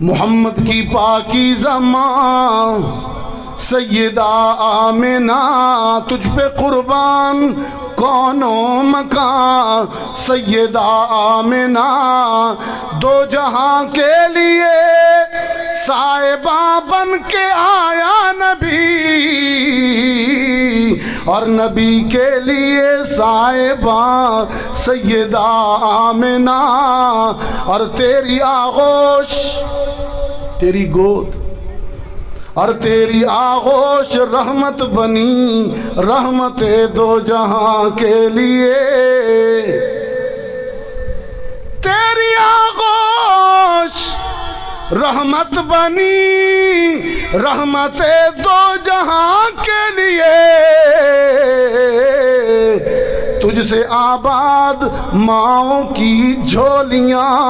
محمد کی پاکیزہ ماں سیدہ آمنہ تجھ پہ قربان کون و مکان سیدہ آمنہ دو جہاں کے لیے صاحبہ بن کے آیا نبی اور نبی کے لیے صاحبہ سیدہ آمنہ اور تیری آغوش تیری گود اور تیری آغوش رحمت بنی رحمت دو جہاں کے لیے تیری آغوش رحمت بنی رحمت دو جہاں کے لیے تجھ سے آباد ماؤں کی جھولیاں